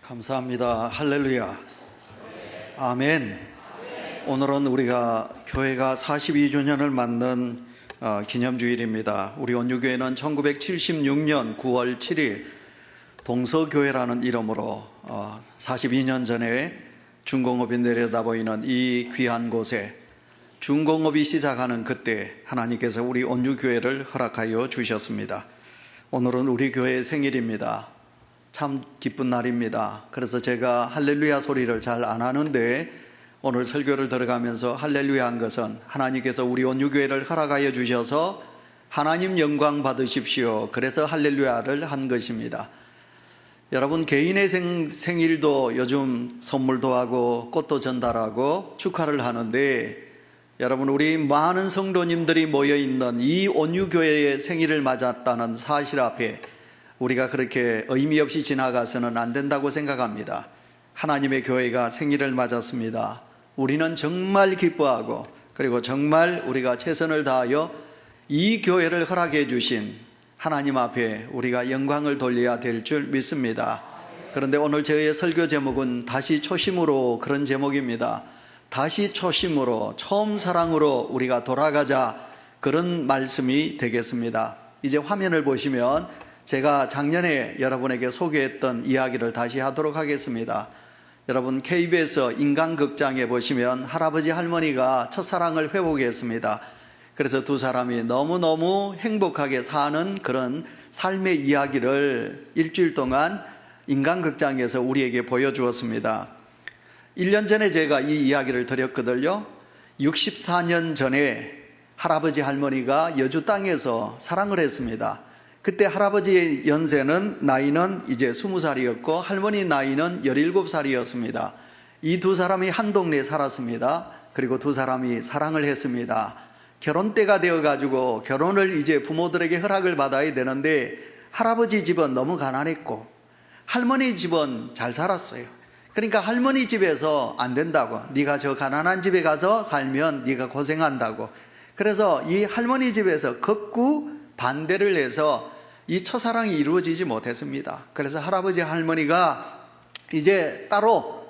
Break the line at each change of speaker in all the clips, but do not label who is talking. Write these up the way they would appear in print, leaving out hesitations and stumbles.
감사합니다. 할렐루야. 아멘. 오늘은 우리가 교회가 42주년을 맞는 기념주일입니다. 우리 온유교회는 1976년 9월 7일 동서교회라는 이름으로 42년 전에 준공업이 내려다보이는 이 귀한 곳에 준공업이 시작하는 그때 하나님께서 우리 온유교회를 허락하여 주셨습니다. 오늘은 우리 교회의 생일입니다. 참 기쁜 날입니다. 그래서 제가 할렐루야 소리를 잘 안 하는데 오늘 설교를 들어가면서 할렐루야 한 것은 하나님께서 우리 온유교회를 허락하여 주셔서 하나님 영광 받으십시오. 그래서 할렐루야를 한 것입니다. 여러분, 개인의 생일도 요즘 선물도 하고 꽃도 전달하고 축하를 하는데, 여러분, 우리 많은 성도님들이 모여있는 이 온유교회의 생일을 맞았다는 사실 앞에 우리가 그렇게 의미 없이 지나가서는 안 된다고 생각합니다. 하나님의 교회가 생일을 맞았습니다. 우리는 정말 기뻐하고, 그리고 정말 우리가 최선을 다하여 이 교회를 허락해 주신 하나님 앞에 우리가 영광을 돌려야 될 줄 믿습니다. 그런데 오늘 저의 설교 제목은 다시 초심으로, 그런 제목입니다. 다시 초심으로, 처음 사랑으로 우리가 돌아가자, 그런 말씀이 되겠습니다. 이제 화면을 보시면 제가 작년에 여러분에게 소개했던 이야기를 다시 하도록 하겠습니다. 여러분, KBS 인간극장에 보시면 할아버지 할머니가 첫사랑을 회복했습니다. 그래서 두 사람이 너무너무 행복하게 사는 그런 삶의 이야기를 일주일 동안 인간극장에서 우리에게 보여주었습니다. 1년 전에 제가 이 이야기를 드렸거든요. 64년 전에 할아버지 할머니가 여주 땅에서 사랑을 했습니다. 그때 할아버지의 나이는 이제 20살이었고 할머니 나이는 17살이었습니다. 이 두 사람이 한 동네에 살았습니다. 그리고 두 사람이 사랑을 했습니다. 결혼 때가 되어가지고 결혼을 이제 부모들에게 허락을 받아야 되는데, 할아버지 집은 너무 가난했고 할머니 집은 잘 살았어요. 그러니까 할머니 집에서 안 된다고, 네가 저 가난한 집에 가서 살면 네가 고생한다고. 그래서 이 할머니 집에서 극구 반대를 해서 이 첫사랑이 이루어지지 못했습니다. 그래서 할아버지 할머니가 이제 따로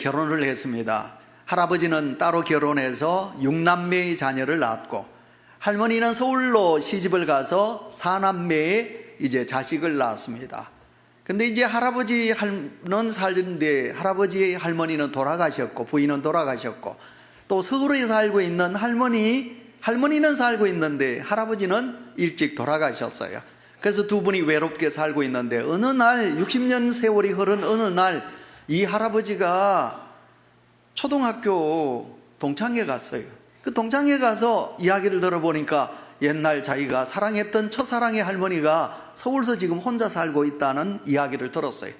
결혼을 했습니다. 할아버지는 따로 결혼해서 6남매의 자녀를 낳았고, 할머니는 서울로 시집을 가서 4남매의 이제 자식을 낳았습니다. 근데 이제 할아버지는 살는데 할아버지 할머니는 돌아가셨고 부인은 돌아가셨고, 또 서울에 살고 있는 할머니는 살고 있는데 할아버지는 일찍 돌아가셨어요. 그래서 두 분이 외롭게 살고 있는데, 어느 날 60년 세월이 흐른 어느 날 이 할아버지가 초등학교 동창회 갔어요. 그 동창회 가서 이야기를 들어보니까 옛날 자기가 사랑했던 첫사랑의 할머니가 서울서 지금 혼자 살고 있다는 이야기를 들었어요.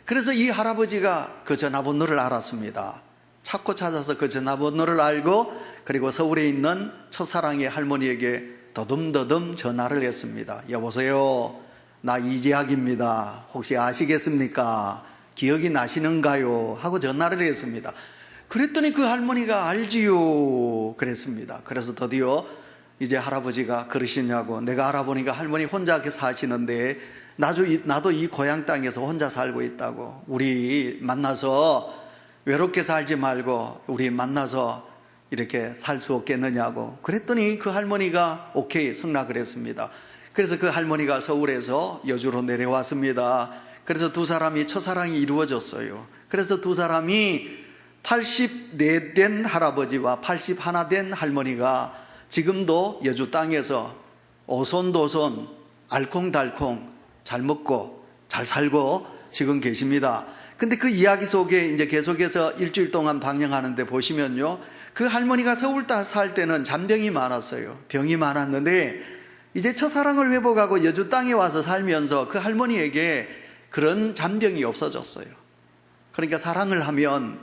그래서 이 할아버지가 그 전화번호를 알았습니다. 찾고 찾아서 그 전화번호를 알고, 그리고 서울에 있는 첫사랑의 할머니에게 더듬더듬 전화를 했습니다. 여보세요, 나 이재학입니다. 혹시 아시겠습니까? 기억이 나시는가요? 하고 전화를 했습니다. 그랬더니 그 할머니가 알지요 그랬습니다. 그래서 드디어 이제 할아버지가 그러시냐고, 내가 알아보니까 할머니 혼자 사시는데 나도 이 고향 땅에서 혼자 살고 있다고, 우리 만나서 외롭게 살지 말고 우리 만나서 이렇게 살 수 없겠느냐고. 그랬더니 그 할머니가 오케이 승낙을 했습니다. 그래서 그 할머니가 서울에서 여주로 내려왔습니다. 그래서 두 사람이 첫사랑이 이루어졌어요. 그래서 두 사람이 84 된 할아버지와 81 된 할머니가 지금도 여주 땅에서 오손도손 알콩달콩 잘 먹고 잘 살고 지금 계십니다. 근데 그 이야기 속에 이제 계속해서 일주일 동안 방영하는데 보시면요, 그 할머니가 서울 살 때는 잔병이 많았어요. 병이 많았는데 이제 첫사랑을 회복하고 여주 땅에 와서 살면서 그 할머니에게 그런 잔병이 없어졌어요. 그러니까 사랑을 하면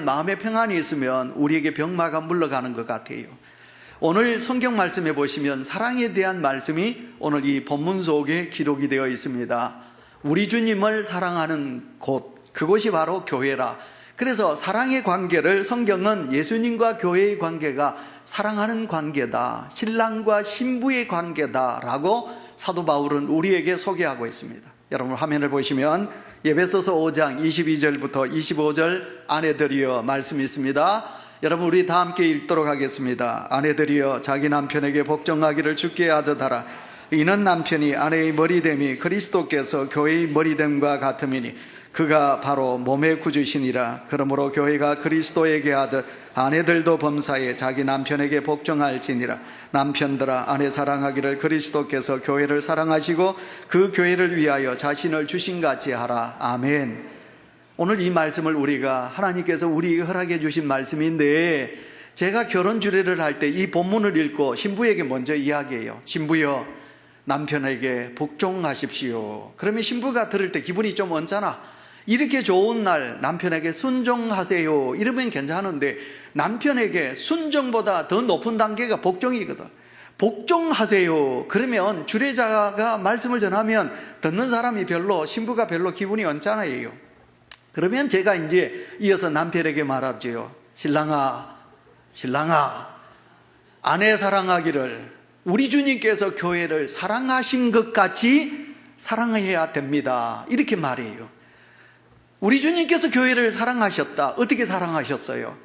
마음에 평안이 있으면 우리에게 병마가 물러가는 것 같아요. 오늘 성경 말씀에 보시면 사랑에 대한 말씀이 오늘 이 본문 속에 기록이 되어 있습니다. 우리 주님을 사랑하는 곳, 그곳이 바로 교회라. 그래서 사랑의 관계를 성경은 예수님과 교회의 관계가 사랑하는 관계다, 신랑과 신부의 관계다라고 사도 바울은 우리에게 소개하고 있습니다. 여러분 화면을 보시면 에베소서 5장 22절부터 25절 아내들이여 말씀이 있습니다. 여러분 우리 다 함께 읽도록 하겠습니다. 아내들이여 자기 남편에게 복종하기를 주께 하듯 하라. 이는 남편이 아내의 머리됨이 그리스도께서 교회의 머리됨과 같음이니 그가 바로 몸의 구주시니라. 그러므로 교회가 그리스도에게 하듯 아내들도 범사에 자기 남편에게 복종할지니라. 남편들아 아내 사랑하기를 그리스도께서 교회를 사랑하시고 그 교회를 위하여 자신을 주신같이 하라. 아멘. 오늘 이 말씀을 우리가 하나님께서 우리에게 허락해 주신 말씀인데, 제가 결혼 주례를 할 때 이 본문을 읽고 신부에게 먼저 이야기해요. 신부여 남편에게 복종하십시오. 그러면 신부가 들을 때 기분이 좀 언짢아. 이렇게 좋은 날 남편에게 순종하세요 이러면 괜찮은데, 남편에게 순종보다 더 높은 단계가 복종이거든. 복종하세요 그러면 주례자가 말씀을 전하면 듣는 사람이 별로, 신부가 별로 기분이 언짢아요. 그러면 제가 이제 이어서 남편에게 말하죠. 신랑아 아내 사랑하기를 우리 주님께서 교회를 사랑하신 것 같이 사랑해야 됩니다. 이렇게 말해요. 우리 주님께서 교회를 사랑하셨다. 어떻게 사랑하셨어요?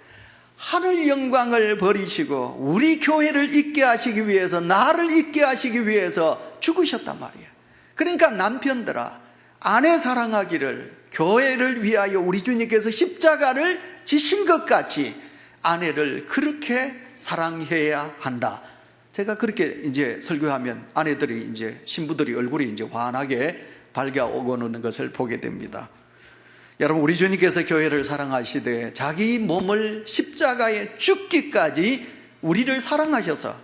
하늘 영광을 버리시고 우리 교회를 있게 하시기 위해서, 나를 있게 하시기 위해서 죽으셨단 말이에요. 그러니까 남편들아 아내 사랑하기를 교회를 위하여 우리 주님께서 십자가를 지신 것 같이 아내를 그렇게 사랑해야 한다. 제가 그렇게 이제 설교하면 아내들이 이제 신부들이 얼굴이 이제 환하게 밝아오는 것을 보게 됩니다. 여러분 우리 주님께서 교회를 사랑하시되 자기 몸을 십자가에 죽기까지 우리를 사랑하셔서,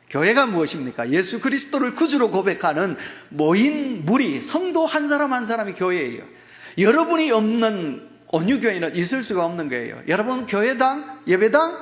교회가 무엇입니까? 예수 그리스도를 구주로 고백하는 모인 무리, 성도 한 사람 한 사람이 교회예요. 여러분이 없는 온유교회는 있을 수가 없는 거예요. 여러분 교회당, 예배당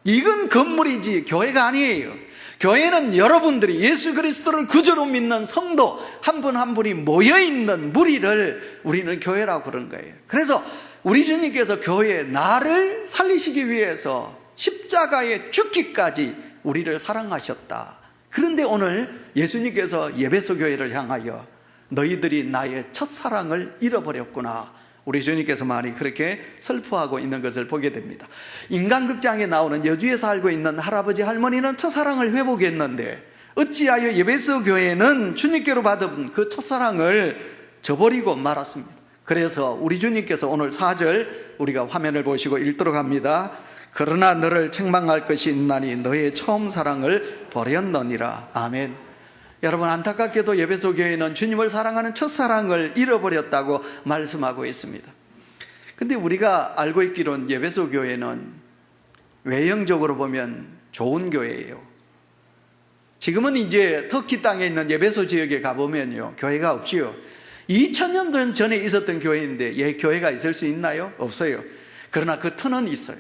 이건 건물이지 교회가 아니에요. 교회는 여러분들이 예수 그리스도를 구주로 믿는 성도 한 분 한 분이 모여있는 무리를 우리는 교회라고 그런 거예요. 그래서 우리 주님께서 교회, 나를 살리시기 위해서 십자가에 죽기까지 우리를 사랑하셨다. 그런데 오늘 예수님께서 에베소 교회를 향하여 너희들이 나의 첫사랑을 잃어버렸구나, 우리 주님께서 많이 그렇게 슬퍼하고 있는 것을 보게 됩니다. 인간극장에 나오는 여주에 살고 있는 할아버지 할머니는 첫사랑을 회복했는데 어찌하여 에베소 교회는 주님께로 받은 그 첫사랑을 저버리고 말았습니다. 그래서 우리 주님께서 오늘 4절 우리가 화면을 보시고 읽도록 합니다. 그러나 너를 책망할 것이 있나니 너의 처음 사랑을 버렸느니라. 아멘. 여러분 안타깝게도 에베소 교회는 주님을 사랑하는 첫사랑을 잃어버렸다고 말씀하고 있습니다. 근데 우리가 알고 있기로는 에베소 교회는 외형적으로 보면 좋은 교회예요. 지금은 이제 터키 땅에 있는 에베소 지역에 가보면요 교회가 없지요. 2000년 전에 있었던 교회인데 교회가 있을 수 있나요? 없어요. 그러나 그 터는 있어요.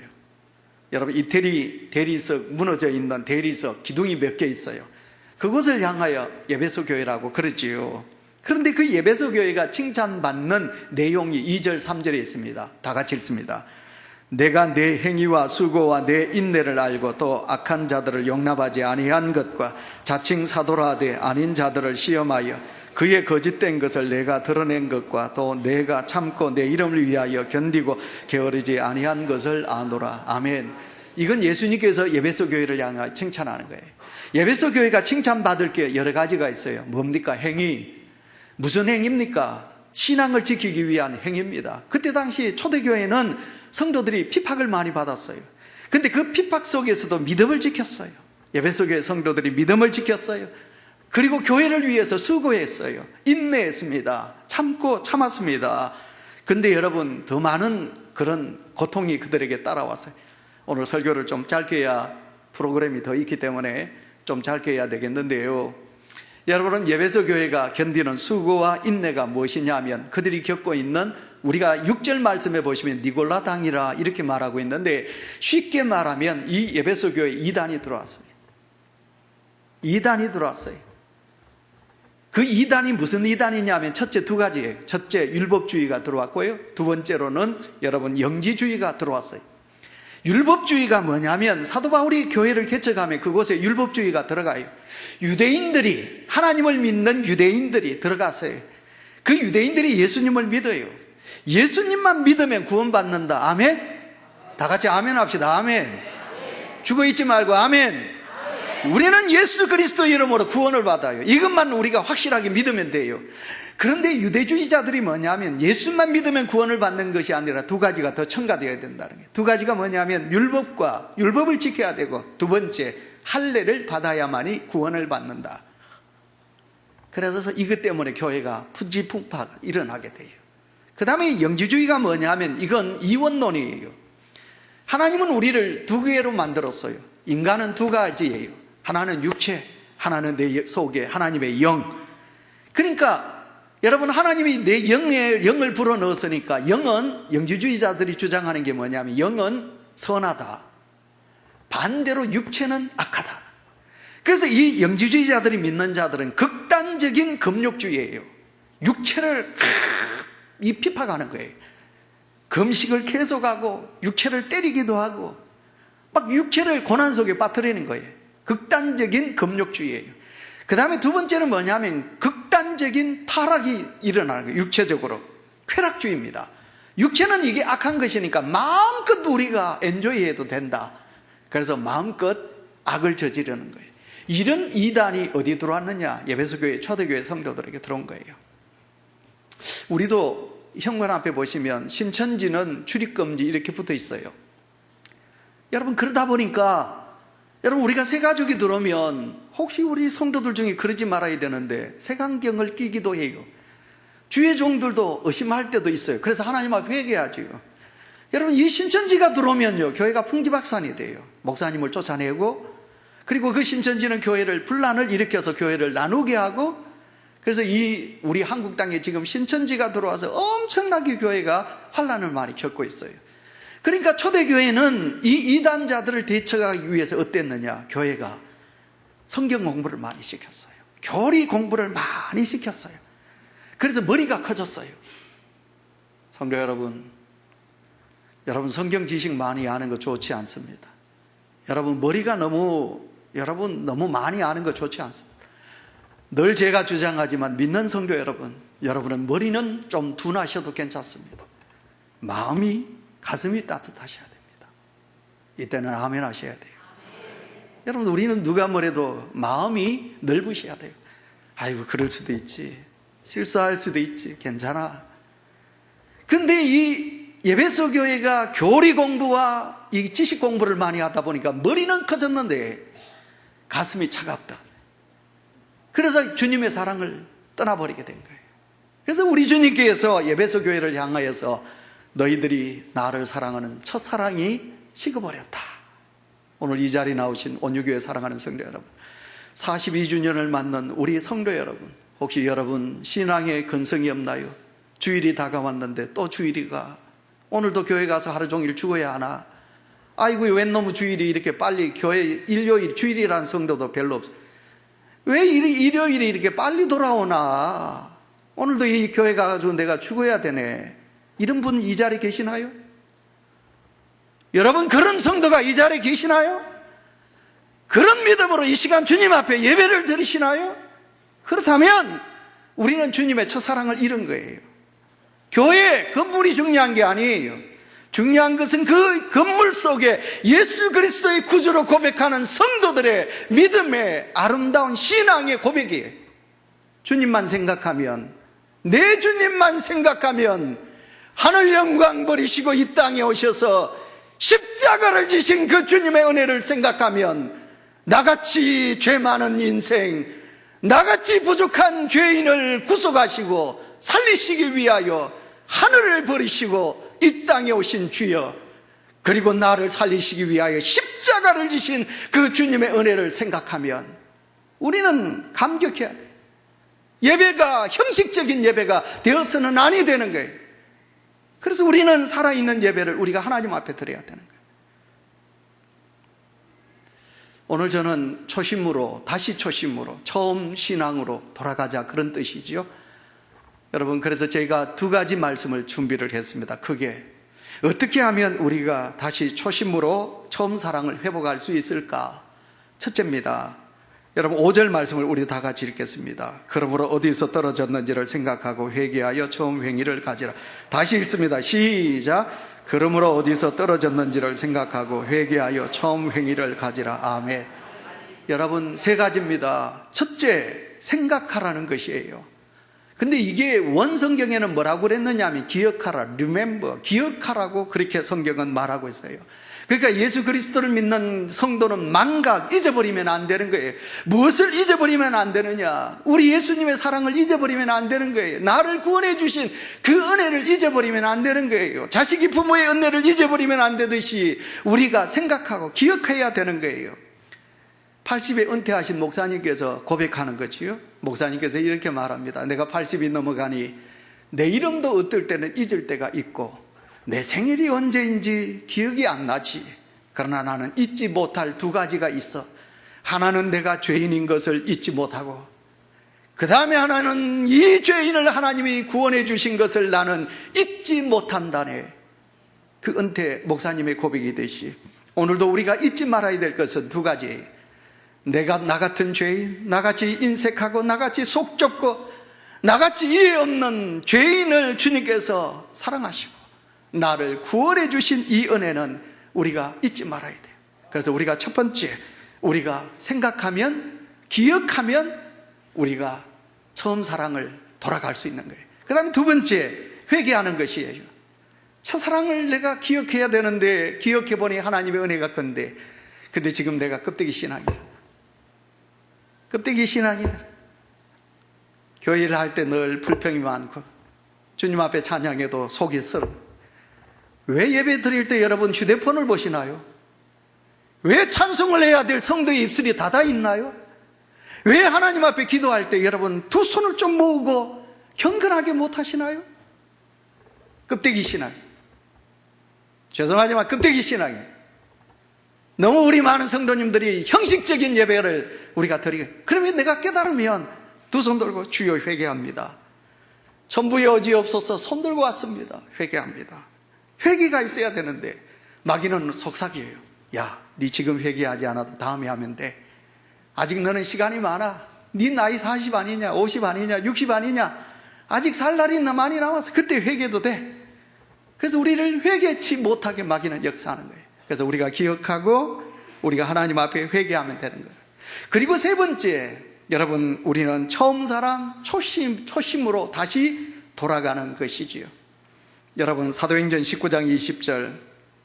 여러분 이태리 대리석, 무너져 있는 대리석 기둥이 몇 개 있어요. 그곳을 향하여 에베소 교회라고 그러지요. 그런데 그 에베소 교회가 칭찬받는 내용이 2절 3절에 있습니다. 다 같이 읽습니다. 내가 내 행위와 수고와 내 인내를 알고 또 악한 자들을 용납하지 아니한 것과 자칭 사도라되 아닌 자들을 시험하여 그의 거짓된 것을 내가 드러낸 것과 또 내가 참고 내 이름을 위하여 견디고 게으르지 아니한 것을 아노라. 아멘. 이건 예수님께서 에베소 교회를 향하여 칭찬하는 거예요. 에베소 교회가 칭찬받을 게 여러 가지가 있어요. 뭡니까? 행위. 무슨 행위입니까? 신앙을 지키기 위한 행위입니다. 그때 당시 초대교회는 성도들이 핍박을 많이 받았어요. 근데 그 핍박 속에서도 믿음을 지켰어요. 에베소 교회 성도들이 믿음을 지켰어요. 그리고 교회를 위해서 수고했어요. 인내했습니다. 참았습니다. 근데 여러분 더 많은 그런 고통이 그들에게 따라왔어요. 오늘 설교를 좀 짧게 해야 프로그램이 더 있기 때문에 좀 짧게 해야 되겠는데요. 여러분은 에베소 교회가 견디는 수고와 인내가 무엇이냐 하면 그들이 겪고 있는, 우리가 6절 말씀에 보시면 니골라당이라 이렇게 말하고 있는데, 쉽게 말하면 이 에베소 교회에 이단이 들어왔어요. 이단이 들어왔어요. 그 이단이 무슨 이단이냐 하면 첫째 두 가지예요. 첫째 율법주의가 들어왔고요, 두 번째로는 여러분 영지주의가 들어왔어요. 율법주의가 뭐냐면 사도 바울이 교회를 개척하면 그곳에 율법주의가 들어가요. 유대인들이, 하나님을 믿는 유대인들이 들어갔어요. 그 유대인들이 예수님을 믿어요. 예수님만 믿으면 구원받는다. 아멘? 다 같이 아멘 합시다. 아멘. 죽어 있지 말고 아멘. 우리는 예수 그리스도 이름으로 구원을 받아요. 이것만 우리가 확실하게 믿으면 돼요. 그런데 유대주의자들이 뭐냐면 예수만 믿으면 구원을 받는 것이 아니라 두 가지가 더 첨가되어야 된다는 거예요. 두 가지가 뭐냐면 율법을 지켜야 되고, 두 번째 할례를 받아야만이 구원을 받는다. 그래서 이것 때문에 교회가 푸지풍파가 일어나게 돼요. 그 다음에 영지주의가 뭐냐면 이건 이원론이에요. 하나님은 우리를 두 개로 만들었어요. 인간은 두 가지예요. 하나는 육체, 하나는 내 속에 하나님의 영. 그러니까 여러분, 하나님이 내 영을 불어넣었으니까, 영지주의자들이 주장하는 게 뭐냐면 영은 선하다, 반대로 육체는 악하다. 그래서 이 영지주의자들이 믿는 자들은 극단적인 금욕주의예요. 육체를 핍박하는 거예요. 금식을 계속하고 육체를 때리기도 하고 막 육체를 고난 속에 빠뜨리는 거예요. 극단적인 금욕주의예요. 그 다음에 두 번째는 뭐냐면 극단적인 타락이 일어나는 거예요. 육체적으로 쾌락주의입니다. 육체는 이게 악한 것이니까 마음껏 우리가 엔조이해도 된다. 그래서 마음껏 악을 저지르는 거예요. 이런 이단이 어디 들어왔느냐? 에베소교회 초대교회 성도들에게 들어온 거예요. 우리도 현관 앞에 보시면 신천지는 출입금지 이렇게 붙어 있어요. 여러분, 그러다 보니까 여러분, 우리가 새가족이 들어오면 혹시 우리 성도들 중에 그러지 말아야 되는데 색안경을 끼기도 해요. 주의 종들도 의심할 때도 있어요. 그래서 하나님 앞에 회개하죠. 여러분, 이 신천지가 들어오면요, 교회가 풍지박산이 돼요. 목사님을 쫓아내고, 그리고 그 신천지는 분란을 일으켜서 교회를 나누게 하고, 그래서 우리 한국 땅에 지금 신천지가 들어와서 엄청나게 교회가 환란을 많이 겪고 있어요. 그러니까 초대교회는 이 이단자들을 대처하기 위해서 어땠느냐? 교회가 성경 공부를 많이 시켰어요. 교리 공부를 많이 시켰어요. 그래서 머리가 커졌어요. 성도 여러분, 성경 지식 많이 아는 거 좋지 않습니다. 여러분 너무 많이 아는 거 좋지 않습니다. 늘 제가 주장하지만 믿는 성도 여러분은 머리는 좀 둔하셔도 괜찮습니다. 가슴이 따뜻하셔야 됩니다. 이때는 아멘 하셔야 돼요. 여러분, 우리는 누가 뭐래도 마음이 넓으셔야 돼요. 아이고, 그럴 수도 있지, 실수할 수도 있지, 괜찮아. 근데 이 에베소 교회가 교리 공부와 이 지식 공부를 많이 하다 보니까 머리는 커졌는데 가슴이 차갑다. 그래서 주님의 사랑을 떠나버리게 된 거예요. 그래서 우리 주님께서 에베소 교회를 향하여서 너희들이 나를 사랑하는 첫사랑이 식어버렸다. 오늘 이 자리에 나오신 온유교회 사랑하는 성도 여러분, 42주년을 맞는 우리 성도 여러분, 혹시 여러분 신앙에 근성이 없나요? 주일이 다가왔는데 또 주일이가, 오늘도 교회 가서 하루 종일 죽어야 하나? 아이고, 왜 너무 주일이 이렇게 빨리, 교회 일요일, 주일이라는 성도도 별로 없어요. 왜 일요일이 이렇게 빨리 돌아오나? 오늘도 이 교회 가가지고 내가 죽어야 되네. 이런 분 이 자리에 계시나요? 여러분, 그런 성도가 이 자리에 계시나요? 그런 믿음으로 이 시간 주님 앞에 예배를 드리시나요? 그렇다면 우리는 주님의 첫사랑을 잃은 거예요. 교회 건물이 중요한 게 아니에요. 중요한 것은 그 건물 속에 예수 그리스도의 구주로 고백하는 성도들의 믿음의 아름다운 신앙의 고백이에요. 주님만 생각하면, 내 주님만 생각하면, 하늘 영광 버리시고 이 땅에 오셔서 십자가를 지신 그 주님의 은혜를 생각하면, 나같이 죄 많은 인생, 나같이 부족한 죄인을 구속하시고 살리시기 위하여 하늘을 버리시고 이 땅에 오신 주여, 그리고 나를 살리시기 위하여 십자가를 지신 그 주님의 은혜를 생각하면 우리는 감격해야 돼요. 예배가 형식적인 예배가 되어서는 아니 되는 거예요. 그래서 우리는 살아있는 예배를 우리가 하나님 앞에 드려야 되는 거예요. 오늘 저는 다시 초심으로, 처음 신앙으로 돌아가자, 그런 뜻이지요. 여러분, 그래서 제가 두 가지 말씀을 준비를 했습니다. 크게 어떻게 하면 우리가 다시 초심으로 처음 사랑을 회복할 수 있을까? 첫째입니다. 여러분 5절 말씀을 우리 다 같이 읽겠습니다. 그러므로 어디서 떨어졌는지를 생각하고 회개하여 처음 행위를 가지라. 다시 읽습니다. 시작. 그러므로 어디서 떨어졌는지를 생각하고 회개하여 처음 행위를 가지라. 아멘. 여러분 세 가지입니다. 첫째, 생각하라는 것이에요. 근데 이게 원성경에는 뭐라고 그랬느냐 하면 기억하라, remember, 기억하라고 그렇게 성경은 말하고 있어요. 그러니까 예수 그리스도를 믿는 성도는 망각, 잊어버리면 안 되는 거예요. 무엇을 잊어버리면 안 되느냐? 우리 예수님의 사랑을 잊어버리면 안 되는 거예요. 나를 구원해 주신 그 은혜를 잊어버리면 안 되는 거예요. 자식이 부모의 은혜를 잊어버리면 안 되듯이 우리가 생각하고 기억해야 되는 거예요. 80에 은퇴하신 목사님께서 고백하는 거지요. 목사님께서 이렇게 말합니다. 내가 80이 넘어가니 내 이름도 어떨 때는 잊을 때가 있고 내 생일이 언제인지 기억이 안 나지. 그러나 나는 잊지 못할 두 가지가 있어. 하나는 내가 죄인인 것을 잊지 못하고, 그 다음에 하나는 이 죄인을 하나님이 구원해 주신 것을 나는 잊지 못한다네. 그 은퇴 목사님의 고백이듯이 오늘도 우리가 잊지 말아야 될 것은 두 가지예요. 내가 나 같은 죄인, 나같이 인색하고 나같이 속 좁고 나같이 이해 없는 죄인을 주님께서 사랑하시고 나를 구원해 주신 이 은혜는 우리가 잊지 말아야 돼요. 그래서 우리가 첫 번째, 우리가 생각하면, 기억하면 우리가 처음 사랑을 돌아갈 수 있는 거예요. 그 다음에 두 번째, 회개하는 것이에요. 첫사랑을 내가 기억해야 되는데 기억해보니 하나님의 은혜가 큰데, 근데 지금 내가 껍데기 신앙이야. 껍데기 신앙이야. 교회를 할 때 늘 불평이 많고 주님 앞에 찬양해도 속이 썰어. 왜 예배 드릴 때 여러분 휴대폰을 보시나요? 왜 찬송을 해야 될 성도의 입술이 닫아 있나요? 왜 하나님 앞에 기도할 때 여러분 두 손을 좀 모으고 경건하게 못 하시나요? 껍데기 신앙. 죄송하지만 껍데기 신앙이에요. 너무 우리 많은 성도님들이 형식적인 예배를 우리가 드리게. 그러면 내가 깨달으면 두 손 들고 주여 회개합니다. 천부의 어지 없어서 손 들고 왔습니다. 회개합니다. 회개가 있어야 되는데 마귀는 속삭여요. 야, 네 지금 회개하지 않아도 다음에 하면 돼. 아직 너는 시간이 많아. 네 나이 40 아니냐, 50 아니냐, 60 아니냐. 아직 살 날이 많이 남아서 그때 회개도 돼. 그래서 우리를 회개치 못하게 마귀는 역사하는 거예요. 그래서 우리가 기억하고 우리가 하나님 앞에 회개하면 되는 거예요. 그리고 세 번째, 여러분 우리는 처음 사랑, 초심으로 다시 돌아가는 것이지요. 여러분 사도행전 19장 20절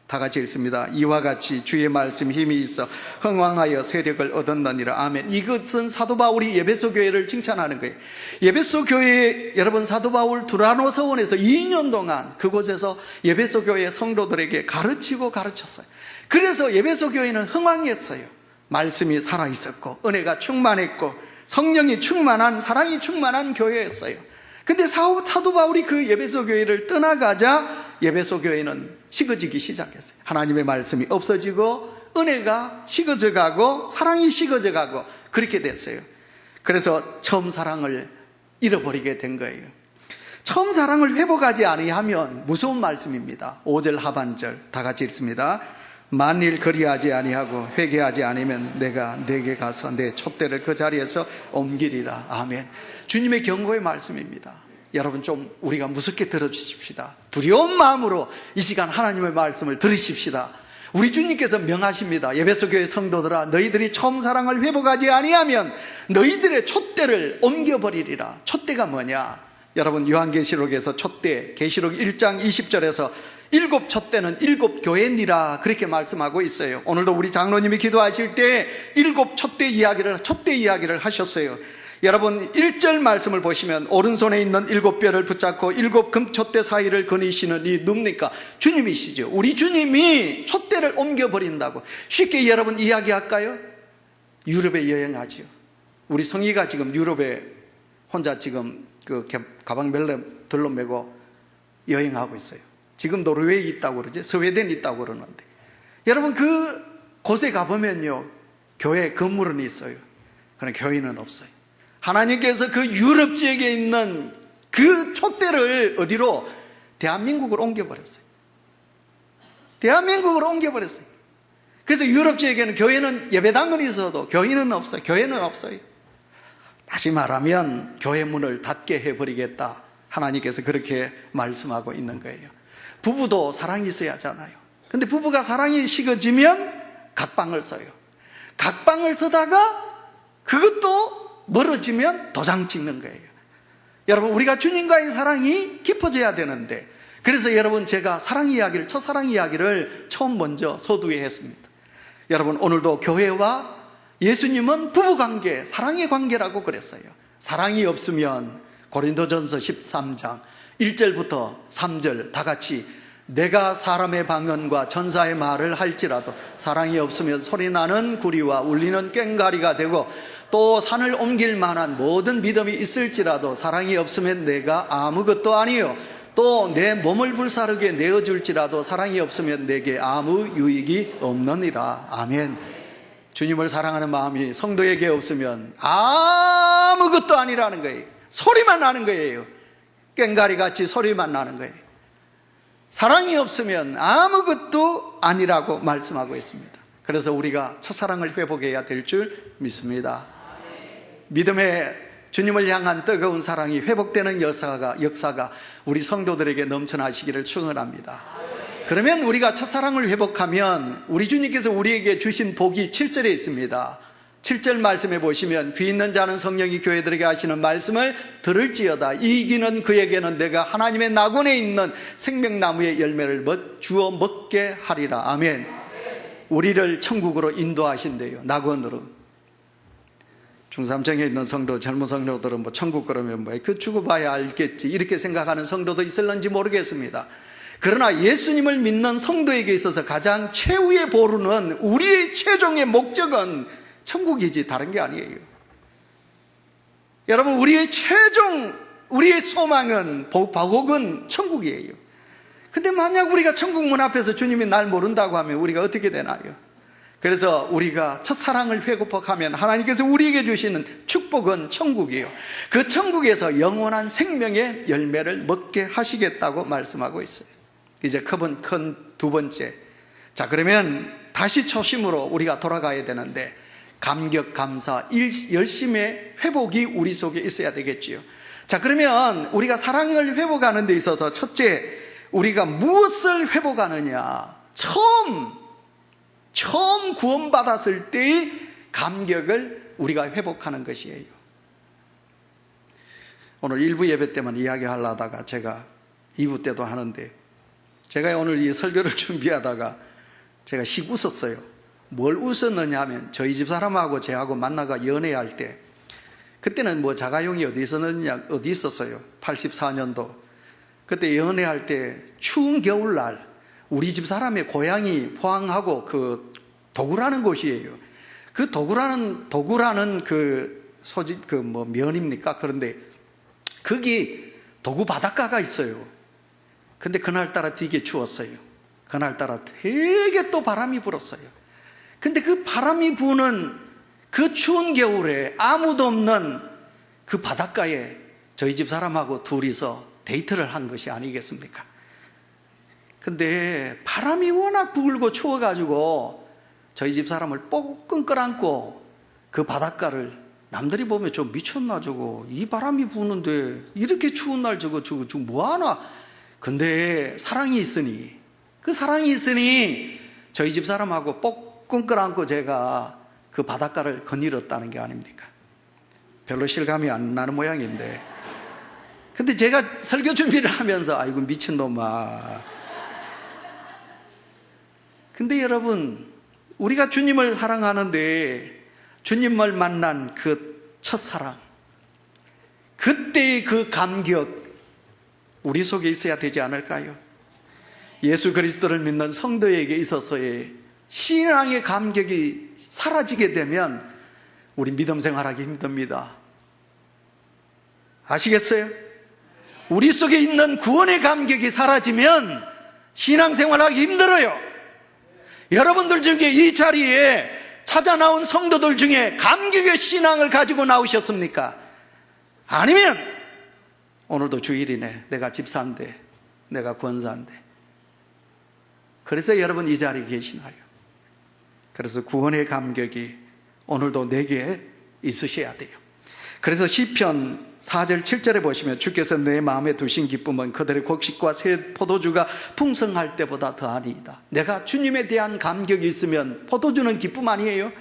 다 같이 읽습니다. 이와 같이 주의 말씀 힘이 있어 흥왕하여 세력을 얻었느니라. 아멘. 이것은 사도 바울이 에베소 교회를 칭찬하는 거예요. 에베소 교회에 여러분 사도 바울 두라노 서원에서 2년 동안 그곳에서 에베소 교회 성도들에게 가르쳤어요. 그래서 에베소 교회는 흥왕했어요. 말씀이 살아있었고 은혜가 충만했고 성령이 충만한, 사랑이 충만한 교회였어요. 근데 사도 바울이 그 에베소 교회를 떠나가자 에베소 교회는 식어지기 시작했어요. 하나님의 말씀이 없어지고 은혜가 식어져 가고 사랑이 식어져 가고 그렇게 됐어요. 그래서 처음 사랑을 잃어버리게 된 거예요. 처음 사랑을 회복하지 아니하면 무서운 말씀입니다. 5절 하반절 다 같이 읽습니다. 만일 그리하지 아니하고 회개하지 않으면 내가 내게 가서 내 촛대를 그 자리에서 옮기리라. 아멘. 주님의 경고의 말씀입니다. 여러분 좀 우리가 무섭게 들어주십시다. 두려운 마음으로 이 시간 하나님의 말씀을 들으십시다. 우리 주님께서 명하십니다. 에베소 교회 성도들아, 너희들이 처음 사랑을 회복하지 아니하면 너희들의 촛대를 옮겨버리리라. 촛대가 뭐냐? 여러분 요한계시록에서 촛대, 계시록 1장 20절에서 7 촛대는 7 교회니라 그렇게 말씀하고 있어요. 오늘도 우리 장로님이 기도하실 때 7 촛대 이야기를 하셨어요. 여러분 1절 말씀을 보시면 오른손에 있는 7뼈를 붙잡고 7 금촛대 사이를 거니시는 이 누굽니까? 주님이시죠. 우리 주님이 촛대를 옮겨버린다고 쉽게 여러분 이야기할까요? 유럽에 여행하지요. 우리 성희가 지금 유럽에 혼자 지금 그 가방 멜로 메고 여행하고 있어요. 지금 노르웨이에 있다고 그러죠. 스웨덴에 있다고 그러는데 여러분 그 곳에 가보면요 교회 건물은 있어요. 그러나 교회는 없어요. 하나님께서 그 유럽 지역에 있는 그 촛대를 어디로? 대한민국으로 옮겨버렸어요. 대한민국으로 옮겨버렸어요. 그래서 유럽 지역에는 교회는 예배당은 있어도 교인은 없어요. 교회는 없어요. 다시 말하면 교회 문을 닫게 해버리겠다. 하나님께서 그렇게 말씀하고 있는 거예요. 부부도 사랑이 있어야 하잖아요. 근데 부부가 사랑이 식어지면 각방을 써요. 각방을 쓰다가 그것도 멀어지면 도장 찍는 거예요. 여러분, 우리가 주님과의 사랑이 깊어져야 되는데, 그래서 여러분, 제가 사랑 이야기를, 첫사랑 이야기를 처음 먼저 서두에 했습니다. 여러분, 오늘도 교회와 예수님은 부부관계, 사랑의 관계라고 그랬어요. 사랑이 없으면 고린도전서 13장 1절부터 3절 다 같이, 내가 사람의 방언과 천사의 말을 할지라도 사랑이 없으면 소리나는 구리와 울리는 꽹과리가 되고, 또 산을 옮길 만한 모든 믿음이 있을지라도 사랑이 없으면 내가 아무것도 아니요, 또 내 몸을 불사르게 내어줄지라도 사랑이 없으면 내게 아무 유익이 없느니라. 아멘. 주님을 사랑하는 마음이 성도에게 없으면 아무것도 아니라는 거예요. 소리만 나는 거예요. 꽹과리같이 소리만 나는 거예요. 사랑이 없으면 아무것도 아니라고 말씀하고 있습니다. 그래서 우리가 첫사랑을 회복해야 될 줄 믿습니다. 믿음의 주님을 향한 뜨거운 사랑이 회복되는 역사가 우리 성도들에게 넘쳐나시기를 축원합니다. 그러면 우리가 첫사랑을 회복하면 우리 주님께서 우리에게 주신 복이 7절에 있습니다. 7절 말씀해 보시면, 귀 있는 자는 성령이 교회들에게 하시는 말씀을 들을지어다. 이기는 그에게는 내가 하나님의 낙원에 있는 생명나무의 열매를 주어 먹게 하리라. 아멘. 우리를 천국으로 인도하신대요. 낙원으로. 중삼청에 있는 성도, 젊은 성도들은 뭐 천국 그러면 그 죽어봐야 알겠지, 이렇게 생각하는 성도도 있을런지 모르겠습니다. 그러나 예수님을 믿는 성도에게 있어서 가장 최후의 보루는, 우리의 최종의 목적은 천국이지 다른 게 아니에요. 여러분, 우리의 소망은, 복은 천국이에요. 근데 만약 우리가 천국 문 앞에서 주님이 날 모른다고 하면 우리가 어떻게 되나요? 그래서 우리가 첫사랑을 회복하면 하나님께서 우리에게 주시는 축복은 천국이에요. 그 천국에서 영원한 생명의 열매를 먹게 하시겠다고 말씀하고 있어요. 이제 큰 두 번째. 자, 그러면 다시 초심으로 우리가 돌아가야 되는데, 감격, 감사, 열심의 회복이 우리 속에 있어야 되겠지요. 자, 그러면 우리가 사랑을 회복하는 데 있어서 첫째, 우리가 무엇을 회복하느냐? 처음 구원받았을 때의 감격을 우리가 회복하는 것이에요. 오늘 1부 예배 때만 이야기하려다가 제가 2부 때도 하는데, 제가 오늘 이 설교를 준비하다가 제가 씩 웃었어요. 뭘 웃었느냐 하면, 저희 집 사람하고 저하고 만나가 연애할 때, 그때는 뭐 자가용이 어디 있었어요. 84년도. 그때 연애할 때 추운 겨울날, 우리 집 사람의 고향이 포항하고 그 도구라는 곳이에요. 그 도구라는 그 소집, 면입니까? 그런데 거기 도구 바닷가가 있어요. 근데 그날따라 되게 추웠어요. 그날따라 되게 또 바람이 불었어요. 근데 그 바람이 부는 그 추운 겨울에 아무도 없는 그 바닷가에 저희 집 사람하고 둘이서 데이트를 한 것이 아니겠습니까? 근데 바람이 워낙 불고 추워가지고 저희 집 사람을 뻐끔 끌어안고 그 바닷가를, 남들이 보면 저 미쳤나 저거, 이 바람이 부는데 이렇게 추운 날 저거 뭐하나. 근데 사랑이 있으니, 그 사랑이 있으니 저희 집 사람하고 뻐끔 끌어안고 제가 그 바닷가를 거닐었다는 게 아닙니까? 별로 실감이 안 나는 모양인데, 근데 제가 설교 준비를 하면서 아이고 미친놈아. 근데 여러분, 우리가 주님을 사랑하는데 주님을 만난 그 첫사랑, 그때의 그 감격 우리 속에 있어야 되지 않을까요? 예수 그리스도를 믿는 성도에게 있어서의 신앙의 감격이 사라지게 되면 우리 믿음 생활하기 힘듭니다. 아시겠어요? 우리 속에 있는 구원의 감격이 사라지면 신앙생활하기 힘들어요. 여러분들 중에 이 자리에 찾아 나온 성도들 중에 감격의 신앙을 가지고 나오셨습니까? 아니면 오늘도 주일이네, 내가 집사인데, 내가 권사인데, 그래서 여러분 이 자리에 계시나요? 그래서 구원의 감격이 오늘도 내게 있으셔야 돼요. 그래서 시편 4절 7절에 보시면 주께서 내 마음에 두신 기쁨은 그들의 곡식과 새 포도주가 풍성할 때보다 더하니이다. 내가 주님에 대한 감격이 있으면 포도주는 기쁨 아니에요?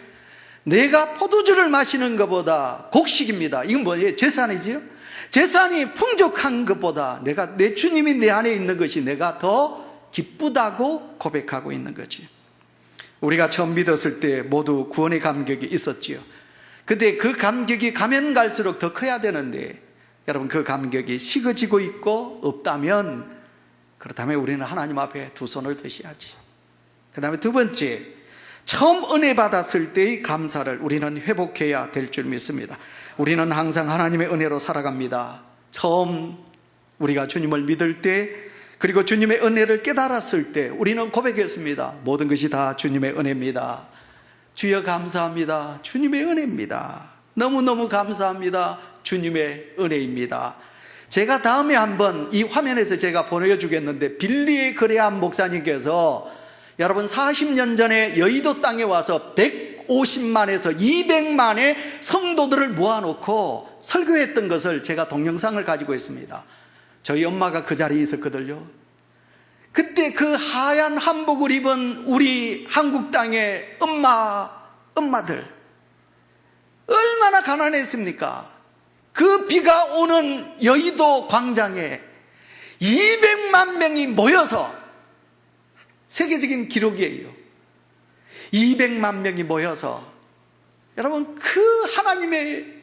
내가 포도주를 마시는 것보다 곡식입니다. 이건 뭐예요? 재산이지요? 재산이 풍족한 것보다 내 주님이 내 안에 있는 것이 내가 더 기쁘다고 고백하고 있는 거지. 우리가 처음 믿었을 때 모두 구원의 감격이 있었지요. 근데 그 감격이 가면 갈수록 더 커야 되는데, 여러분, 그 감격이 식어지고 있고 없다면, 그렇다면 우리는 하나님 앞에 두 손을 드셔야지. 그 다음에 두 번째, 처음 은혜 받았을 때의 감사를 우리는 회복해야 될 줄 믿습니다. 우리는 항상 하나님의 은혜로 살아갑니다. 처음 우리가 주님을 믿을 때, 그리고 주님의 은혜를 깨달았을 때 우리는 고백했습니다. 모든 것이 다 주님의 은혜입니다. 주여 감사합니다. 주님의 은혜입니다. 너무너무 감사합니다. 주님의 은혜입니다. 제가 다음에 한번 이 화면에서 제가 보여주겠는데, 빌리의 그레암 목사님께서 여러분 40년 전에 여의도 땅에 와서 150만에서 200만의 성도들을 모아놓고 설교했던 것을 제가 동영상을 가지고 있습니다. 저희 엄마가 그 자리에 있었거든요. 그때 그 하얀 한복을 입은 우리 한국 땅의 엄마들 얼마나 가난했습니까? 그 비가 오는 여의도 광장에 200만 명이 모여서, 세계적인 기록이에요. 200만 명이 모여서 여러분 그 하나님의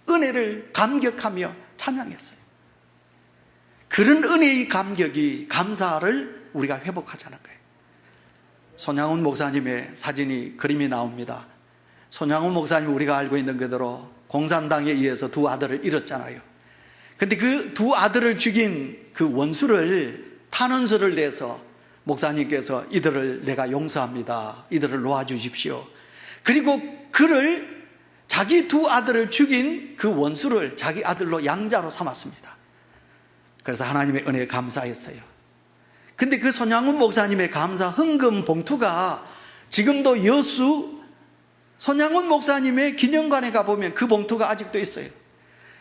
은혜를 감격하며 찬양했어요. 그런 은혜의 감격이, 감사를 우리가 회복하자는 거예요. 손양훈 목사님의 사진이, 그림이 나옵니다. 손양훈 목사님, 우리가 알고 있는 그대로 공산당에 의해서 두 아들을 잃었잖아요. 근데 그 두 아들을 죽인 그 원수를 탄원서를 내서 목사님께서 이들을 내가 용서합니다. 이들을 놓아주십시오. 그리고 그를, 자기 두 아들을 죽인 그 원수를 자기 아들로 양자로 삼았습니다. 그래서 하나님의 은혜에 감사했어요. 근데 그 손양훈 목사님의 감사 헌금 봉투가 지금도 여수 손양훈 목사님의 기념관에 가보면 그 봉투가 아직도 있어요.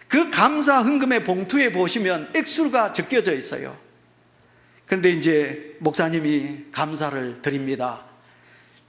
그 감사 헌금의 봉투에 보시면 액수가 적혀져 있어요. 그런데 이제 목사님이 감사를 드립니다.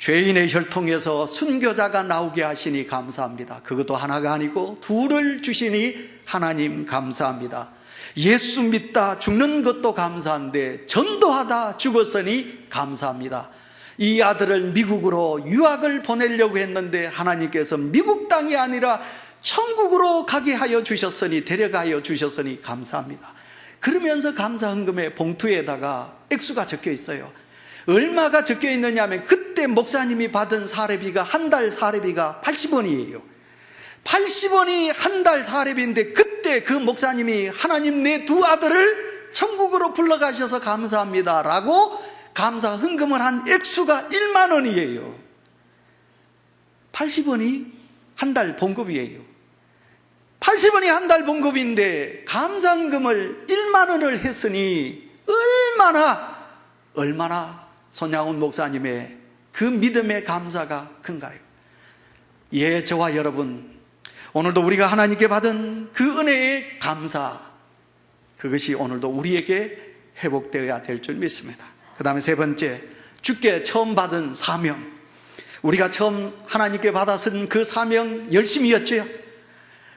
죄인의 혈통에서 순교자가 나오게 하시니 감사합니다. 그것도 하나가 아니고 둘을 주시니 하나님 감사합니다. 예수 믿다 죽는 것도 감사한데 전도하다 죽었으니 감사합니다. 이 아들을 미국으로 유학을 보내려고 했는데 하나님께서 미국 땅이 아니라 천국으로 가게 하여 주셨으니, 데려가여 주셨으니 감사합니다. 그러면서 감사 헌금의 봉투에다가 액수가 적혀 있어요. 얼마가 적혀 있느냐 하면, 그때 목사님이 받은 사례비가, 한 달 사례비가 80원이에요 80원이 한 달 사례비인데, 그때 그 목사님이 하나님 내 두 아들을 천국으로 불러가셔서 감사합니다 라고 감사 헌금을 한 액수가 1만 원이에요 80원이 한 달 봉급이에요 80원이 한 달 봉급인데 감사 헌금을 1만 원을 했으니 얼마나 손양훈 목사님의 그 믿음의 감사가 큰가요? 예, 저와 여러분, 오늘도 우리가 하나님께 받은 그 은혜의 감사, 그것이 오늘도 우리에게 회복되어야 될 줄 믿습니다. 그 다음에 세 번째, 주께 처음 받은 사명. 우리가 처음 하나님께 받았은 그 사명, 열심이었죠.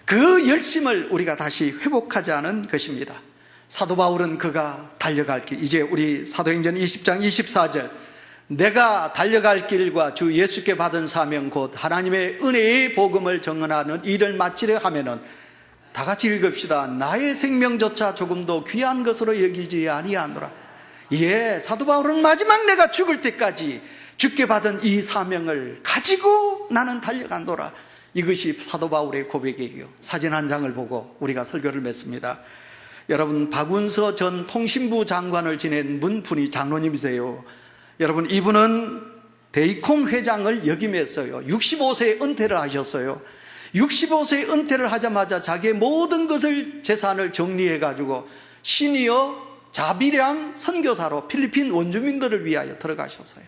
그 열심을 우리가 다시 회복하자는 것입니다. 사도 바울은 그가 달려갈 길, 이제 우리 사도행전 20장 24절, 내가 달려갈 길과 주 예수께 받은 사명 곧 하나님의 은혜의 복음을 전하는 일을 마치려 하면은, 다 같이 읽읍시다. 나의 생명조차 조금도 귀한 것으로 여기지 아니하노라. 예, 사도 바울은 마지막 내가 죽을 때까지 주께 받은 이 사명을 가지고 나는 달려간노라. 이것이 사도 바울의 고백이에요. 사진 한 장을 보고 우리가 설교를 맺습니다. 여러분, 박운서 전 통신부 장관을 지낸 문푼이 장로님이세요. 여러분, 이분은 대이콩 회장을 역임했어요. 65세에 은퇴를 하셨어요. 65세에 은퇴를 하자마자 자기의 모든 것을, 재산을 정리해가지고 시니어 자비량 선교사로 필리핀 원주민들을 위하여 들어가셨어요.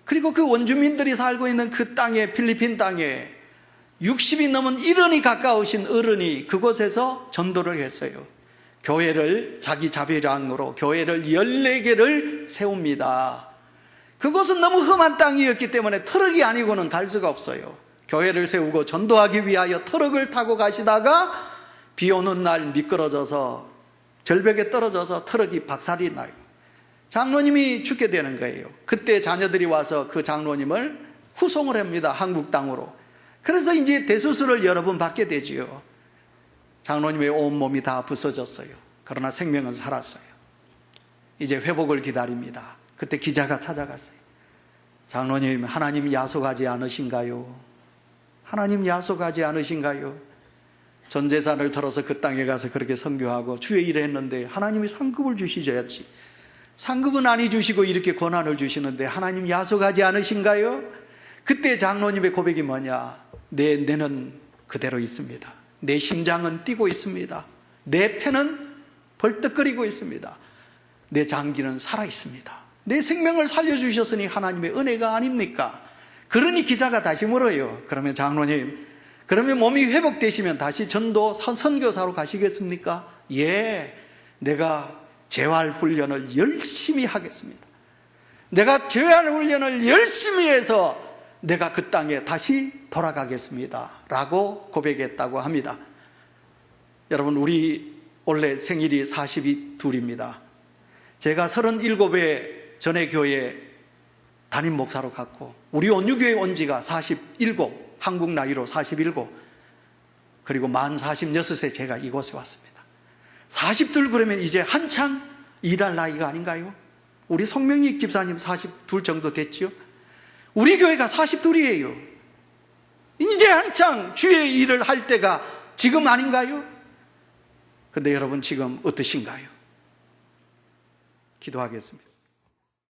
그리고 그 원주민들이 살고 있는 그 땅에, 필리핀 땅에 60이 넘은 1원이 가까우신 어른이 그곳에서 전도를 했어요. 교회를 자기 자비량으로 교회를 14개를 세웁니다. 그곳은 너무 험한 땅이었기 때문에 트럭이 아니고는 갈 수가 없어요. 교회를 세우고 전도하기 위하여 트럭을 타고 가시다가 비 오는 날 미끄러져서 절벽에 떨어져서 트럭이 박살이 나요. 장로님이 죽게 되는 거예요. 그때 자녀들이 와서 그 장로님을 후송을 합니다. 한국 땅으로. 그래서 이제 대수술을 여러 번 받게 되지요. 장로님의 온몸이 다 부서졌어요. 그러나 생명은 살았어요. 이제 회복을 기다립니다. 그때 기자가 찾아갔어요. 장로님, 하나님 야속하지 않으신가요? 하나님 야속하지 않으신가요? 전 재산을 털어서 그 땅에 가서 그렇게 선교하고 주의 일을 했는데 하나님이 상급을 주시셔야지. 상급은 아니 주시고 이렇게 권한을 주시는데 하나님 야속하지 않으신가요? 그때 장로님의 고백이 뭐냐? 내는 그대로 있습니다. 내 심장은 뛰고 있습니다. 내 폐는 벌떡거리고 있습니다. 내 장기는 살아 있습니다. 내 생명을 살려주셨으니 하나님의 은혜가 아닙니까? 그러니 기자가 다시 물어요. 그러면 장로님, 그러면 몸이 회복되시면 다시 전도 선교사로 가시겠습니까? 예, 내가 재활훈련을 열심히 하겠습니다. 내가 재활훈련을 열심히 해서 내가 그 땅에 다시 돌아가겠습니다 라고 고백했다고 합니다. 여러분, 우리 원래 생일이 42입니다. 제가 37에 전에 교회 담임 목사로 갔고 우리 온유교회 온 지가 47, 한국 나이로 47, 그리고 만 46세 제가 이곳에 왔습니다. 42 그러면 이제 한창 일할 나이가 아닌가요? 우리 송명익 집사님 42 정도 됐지요? 우리 교회가 42이에요. 이제 한창 주의 일을 할 때가 지금 아닌가요? 근데 여러분 지금 어떠신가요? 기도하겠습니다.